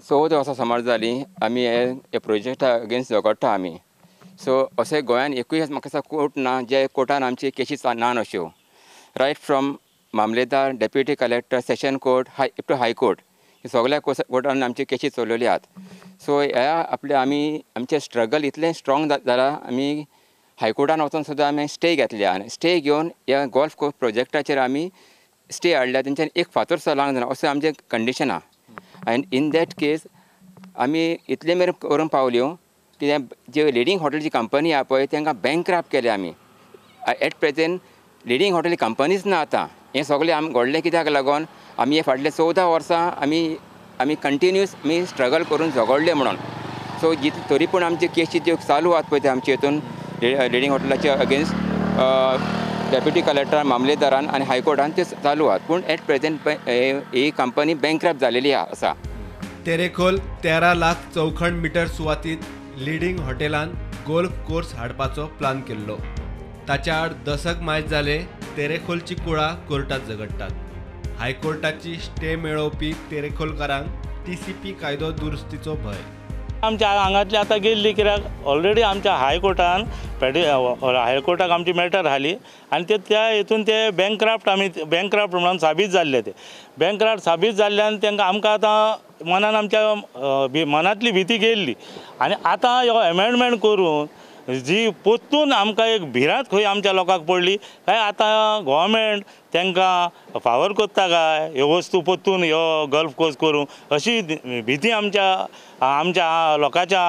14 वर्सां समज जाली आमी हे प्रोजेक्टा अगेन्स्ट झगडटा आमी. सो अशें गोंयान एकूय म्हाका दिसता कोर्ट ना जे कोर्टान आमची केसीस ना अश्यो. रायट फ्रॉम मामलेदार, deputy collector, session court, up to high court हे सगळ्या कोर्टान आमची केसीस चलयली आहात. सो ह्या आमचे स्ट्रगल इतलें स्ट्रॉंग जाला आमी हायकोर्टान वचून सुद्दां आमी स्टे घेतल्या आनी स्टे घेवन ह्या गोल्फ कोर्स प्रोजेक्टाचेर आमी स्टे हाडल्या. तेंच्यानी एक फातर चलूंक जायना अशें आमचें कंडिशन आहा. एंड इन दॅट केस आमी इतले मेरेन करून पावल्यो की जे लिडींग हॉटेलची कंपनी आहा पळय तांकां बँकक्रप्ट केले आमी. एट प्रेझेंट लिडींग हॉटेल कंपनीच ना आतां. हें सगळें आमी घडलें कित्याक लागून आमी हे फाटले 14 वर्सां आमी कंटिन्यूस आमी स्ट्रगल करून झगडले म्हणून. सो तरी पूण आमची केसी ज्यो चालू आहात पळय ते आमचे हितून लिडींग हॉटेलाचे अगेन्स्ट डेप्युटी कलेक्टर, मामलेदारान आनी हायकोर्टान ते चालू आहात. पूण एट प्रेझेंट ही कंपनी बँकक्रप्ट जालेली आसा. तेरेखोल 13 लाख चौखंड मिटर सुवातीत लिडींग हॉटेलान गोल्फ कोर्स हाडपाचो प्लान केल्लो. ताच्या आड दशक मायज जाले तेरेखोलची कुळां कोर्टात झगडटात. हायकोर्टाची स्टे मेळोवपी तेरेखोलकारांक TCP कायदो दुरुस्तीचो भय. आमच्या हांगातली आतां गेल्ली कित्याक ऑलरेडी आमच्या हायकोर्टाक आमची मॅटर हाली आनी त्या हितून ते बँकक्रप्ट म्हणून साबीत जाल्ले. ते बँकक्रप्ट साबीत जाल्ल्यान तांकां आमकां आतां मनान आमच्या मनांतली भीती गेल्ली आनी आतां हो एमेंडमेंट करून जी पोत्तून आमकां एक भिरांत खंय आमच्या लोकांक पडली काय आतां गव्हर्मेंट तांकां फावर कोत्ता काय ह्यो वस्तू पोत्तून ह्यो गल्फ कोर्स करूं अशी भीती आमच्या लोकांच्या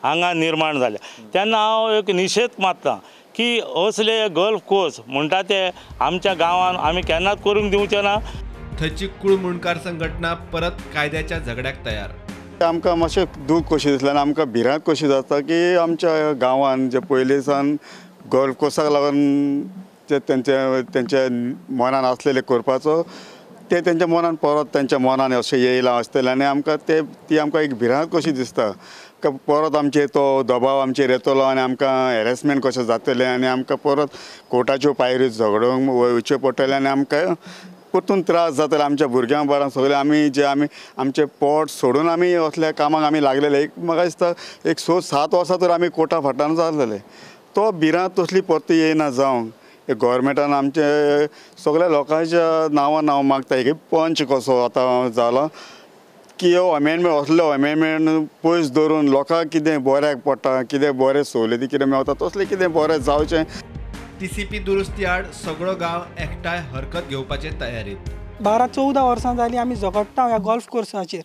आंगान निर्माण जाल्या. तेन्ना हांव एक निशेध मारतां की असले गल्फ कोर्स म्हणटा ते आमच्या गांवांत आमी केन्नाच करूंक दिवचे ना. थंयची कुळ मुणकार संघटना परत कायद्याच्या झगड्याक तयार. आमकां मातशें दूख कशी दिसलें आनी आमकां भिरांत कशी जाता की आमच्या गांवांत जे पयलीं सावन गोल्फ कोर्साक लागून जे तेंच्या मनान आसलेले करपाचो ते तेंच्या मनान परत तेंच्या मनान अशें येयलां आसतलें आनी आमकां ती आमकां एक भिरांत कशी दिसता. परत आमचेर तो दबाव आमचेर येतलो आनी आमकां हॅरेसमेंट कशें जातलें आनी आमकां परत कोर्टाच्यो पायऱ्यो झगडूंक वयचें पडटलें आनी आमकां परतून त्रास जातले. आमच्या भुरग्यां बारांक सगळें आमी आमचें पोट सोडून आमी असल्या कामाक आमी लागलेले. म्हाका दिसता एक 6-7 वर्सां तर आमी कोर्टा फाटल्यान जाल्लेले. तो भिरांत तसली परती येयना जावंक गव्हर्मेंटान आमचे सगळ्या लोकांच्या नांवान हांव मागता एक पंच कसो आतां जाला की हो अमेंडमेंट असलो अमेंडमेंट पयस धरून लोकांक कितें बऱ्याक पडटा, कितें बरें सवलती कितें मेळटा तसलें कितें बरें जावचें. TCP दुरुस्ती आड सगळो गांव एकठांय हरकत घेवपाचे तयारीत. 12-14 वर्सां जालीं आमी झगडटा ह्या गोल्फ कोर्साचेर.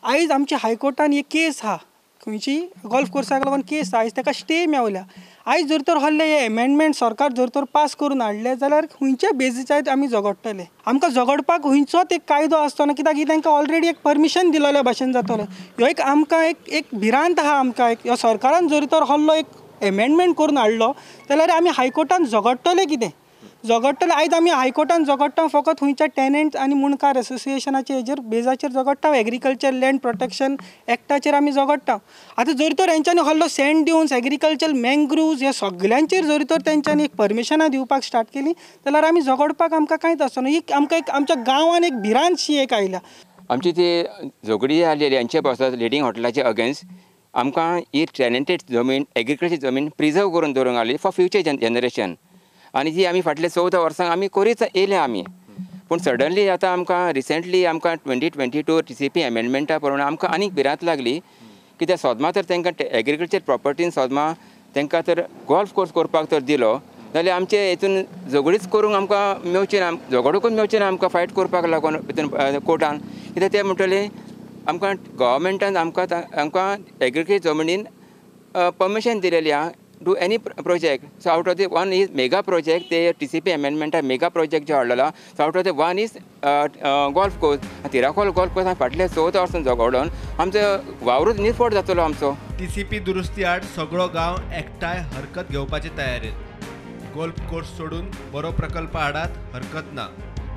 आयज आमच्या हायकोर्टान एक केस आहा खंयची गोल्फ कोर्साक लागून केस आयज ताका स्टे मेवल्या. आयज जर तर हल्ले हे एमेंडमेंट सरकार जर तर पास करून हाडले जाल्यार खंयच्या बेजीसार आमी झगडटले. आमकां झगडपाक खंयचोच एक कायदो आसचो ना कित्याक ही तांकां ऑलरेडी एक परमिशन दिलेल्या भाशेन जातलो. ह्यो एक आमकां एक भिरांत आहा. आमकां एक ह्यो सरकारान जर तर हल्लो एक एमेंडमेंट करून हाडलो जाल्यार आमी हायकोर्टान झगडटले कितें झगडटले. आयज आमी हायकोर्टान झगडटा फकत खंयच्या टेनंट आनी मुणकार एसोसिएशनाचे हेजेर बेजाचेर झगडटा. एग्रीकल्चर लँड प्रोटेक्शन एक्टाचेर आमी झगडटा. आतां जर तर हेंच्यांनी हल्लो सँड ड्यून्स, एग्रीकल्चर मँग्रुव्ज ह्या सगळ्यांचेर जर तर तेंच्यांनी एक परमिशनां दिवपाक स्टार्ट केली जाल्यार आमी झगडपाक आमकां कांयच आसना. ही आमकां एक आमच्या गांवान एक भिरांतशी एक आयल्या. आमची ती झगडी आसलेली हांचे पासत लिडींग हॉटेलाचे अगेन्स्ट आमकां ही टॅलंटेड जमीन एग्रीकल्चर जमीन प्रिजर्व करून दवरूंक लागली फॉर फ्युचर जनरेशन. आनी जी आमी फाटले 14 वर्सांक आमी करीत येयले आमी. पूण सडनली आतां आमकां रिसेंटली आमकां 2022 TCP एमेंडमेंटा प्रमाणे आमकां आनीक भिरांत लागली. कित्याक सोदमा तर तांकां एग्रीकल्चर प्रॉपर्टीन सोदमा तांकां तर गोल्फ कोर्स करपाक तर दिलो जाल्यार आमचे हितून झगडीच करूंक आमकां मेवची ना, झगडूंकूच मेवचें ना आमकां फायट करपाक लागून हितून कोर्टान. कित्याक ते म्हणटले आमकां गव्हर्मेंटान आमकां एग्रीकल्चर जमनीन परमिशन दिलेली आहा do any project. So out of the one is mega project. ते TCP एमेंडमेंटा मेगा प्रोजेक्ट जो हाडलेला. So out of the one is golf course. तिराखोल गोल्फ कोर्स फाटले 14 वर्सां झगडून आमचो वावरूच निरफोड जातलो आमचो. TCP दुरुस्ती आड सगळो गांव एकठांय हरकत घेवपाचे तयारेत. गोल्फ कोर्स सोडून बरो प्रकल्प हाडात हरकत ना.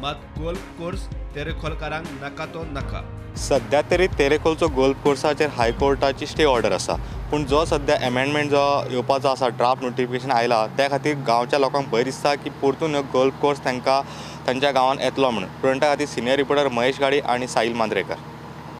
मात गोल्फ कोर्स तेरेखोलकारांक नाका तो नाका. सध्या तरी तेरेखोलचो गोल्फ कोर्साचेर हायकोर्टाची स्टे ऑर्डर आसा. पूण जो सध्या एमेंडमेंट जो येवपाचो आसा ड्राफ्ट नोटिफिकेशन आयला त्या खातीर गांवच्या लोकांक भंय दिसता की परतून गोल्फ कोर्स तांकां तांच्या गांवांत येतलो म्हणून. प्रुडंटा खातीर सिनियर रिपोर्टर महेश गाडी आनी साहिल मांद्रेकर.